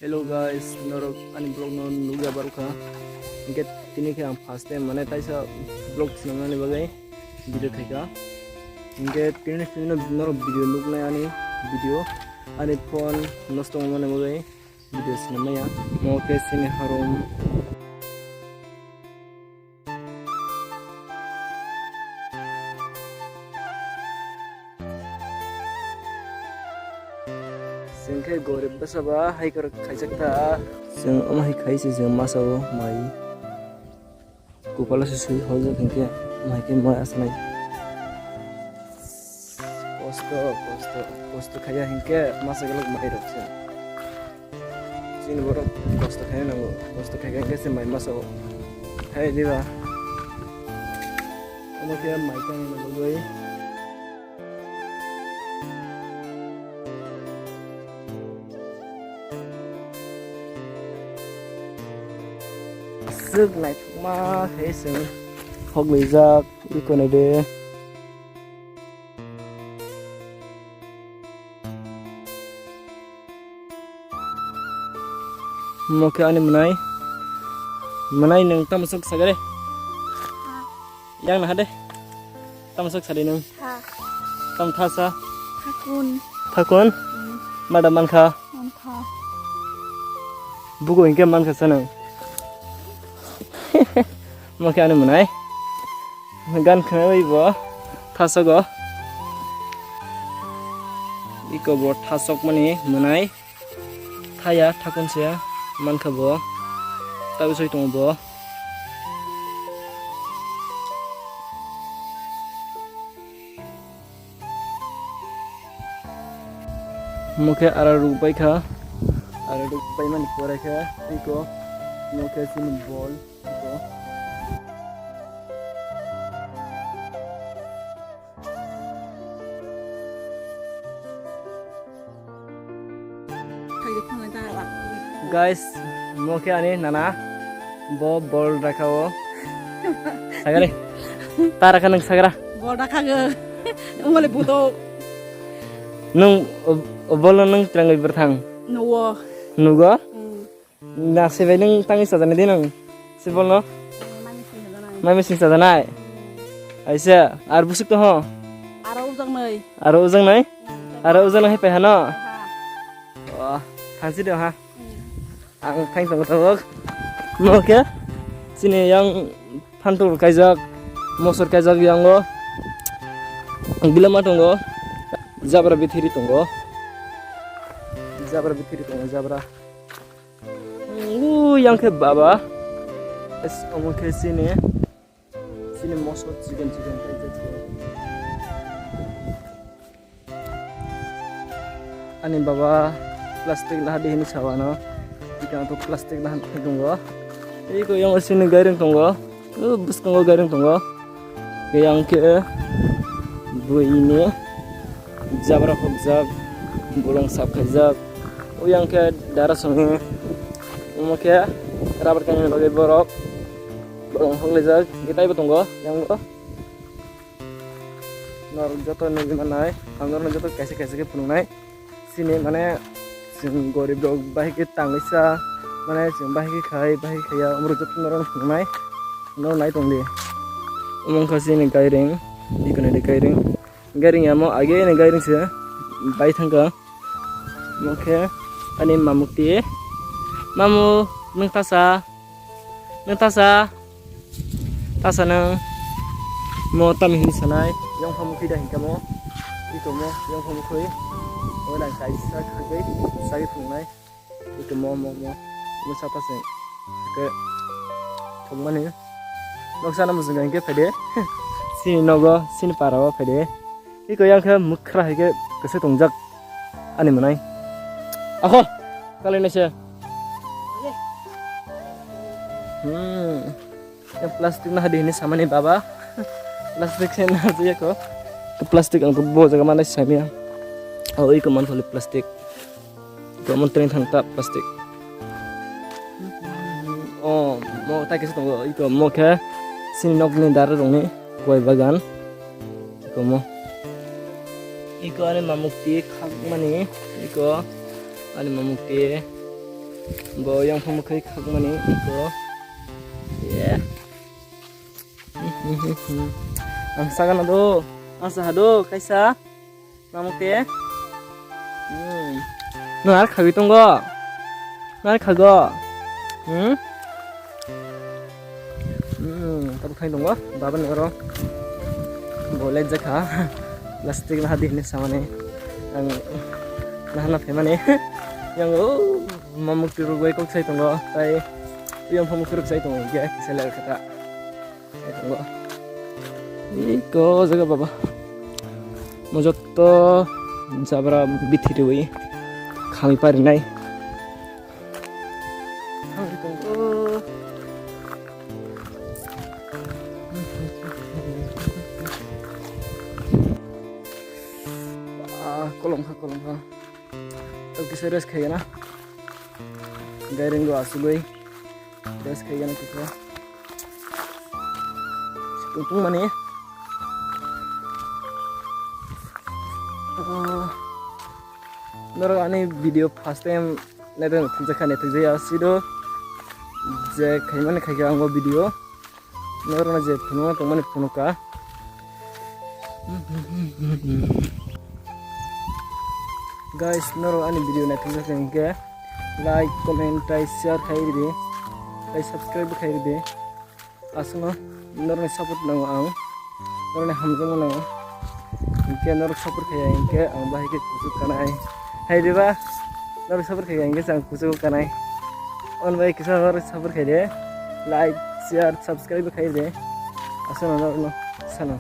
Hello guys, norok ani blog no nuga baru ka. Inke tini ke ang first time mana taisa blog sinamane bagai video theka. Inke tini norok video nuk na ani phone nosto mane bagai video sinamaya. Mo ke sini harum. Sengke gorib basaba hai kar khaisakta seng ama hai khaise seng masao mai kupala sui hoja kengke mai ke mai asnai kosto khaya hingke masa galak mai rakse sin borok kosto khaya nango kosto khaya hingke se mai masao hai diba ama ke mai kan logoi sức này mà thế sự học lý ra đi con này đi mau ke ani menai neng tam masuk sagare yang nah deh tam masuk sade neng tam thasa thakun madam man kha buku ingke man kha sanang Maka ane menai, gan kenapa ibu thasok go, iko bo thasok mani menai, thaya thakun sia man kabo, tahu soi tong bo, maka ara rupai mani pore kha, iko maka sini ball, iko. Guys, mau ke ani nana, bo ball rakao, sagare, tara kaneng sagara. Bol rakaga, umale buto. Nung ball nung teranggai bertang. Nuwo. Nugo? Nah, si nung tangi sadana di nung, si ball no? Mai mesin sadana. Aisyah, ar busuk to ho. Aro uzang nai. Aro uzang nai pehano. Wah, hansi deh ha. Ang kain tong mau ke sini yang pantul kajak mosor kajak yang go bilama tunggo zabra bithiri tunggo zabra yang ke baba es omo ke sini mosor chicken kajak ani baba plastik lah di ini sawana ikan untuk plastik lah tunggu. Iko yang sini garing tunggu. Bus tunggu garing tunggu. Yang ke bu ini zabra hobzab bolong sap khazab. Yang ke darah sungai. Ke rabar kan bagai borok. Bolong hoglezak kita ibu tunggu. Yang go. Nor joto nih gimana? Anggar joto kasih ke punungai. Sini mana जों गरिब दग बाहिके तांगैसा माने जों बाहिके खाया उमर जत नरन फुंनाय न नाय तंदे उमं खासे ने गायरें दिखने दे गायरें यामो आगे ने गायरें से बाय थांगा मखे अनि मामुक्ति मामु नों तासा नों मो तामिहिन सानाय yang pamuki dah hingkamo ito mo yang pamuki orang kaisa kagai sagi fungai itu mo siapa sih ke thongmani noksana muzungan ke pede sini nogo sini parawa pede iko yang ke mukra hege kese tongjak ani manai ako kalian aja yang plastik nah di ini sama nih baba plastik sen aja kok ke plastik angko bo jaga mana sih oh iko man fali plastik iko man tren thangta plastik oh mo ta kese tonggo iko mo ke sini nok ni dar rongni koi bagan iko mo iko ane mamukti khak mani iko ane mamukti Bo yang pemukai kag mani ko. Yeah. Ang sagan ado. Ang sahado kaisa. Namukte. Nar khagi tunggo. Nar khago. Tapi khain tunggo. Baban oro. Boleh jaka. Plastik lah di sama nih. Ang nahana femane. Yang mamuk tiru gue kok saya tunggu, tapi yang mamuk tiru saya tunggu, ya bisa lihat kata saya tunggu. Iko jaga baba, mojot to jabra biti dewi, kami pari nai. Kami tunggu. Kolom ha. Tau kisah res kaya na. Gairing gua asugoi. Res kaya na kita. Tungtung mana ya? Noro ani video first time neden tunjukkan itu ya sido. Je kaya mana kaya anggo video. Noro na je punuh atau mana punuh ka. Guys, noro ani video na tunjukkan ke. Like, comment, share khairi de, subscribe khairi de. Asuna, noro support nango ang, noro hamjamo nango. Inke noro support khaya inke ang bahai ke kusuk kanai. Hai deba, noro support khaya inke sang kusuk kanai. On bahai kisa noro support khairi de, like, share, subscribe khairi de. Asuna noro sana.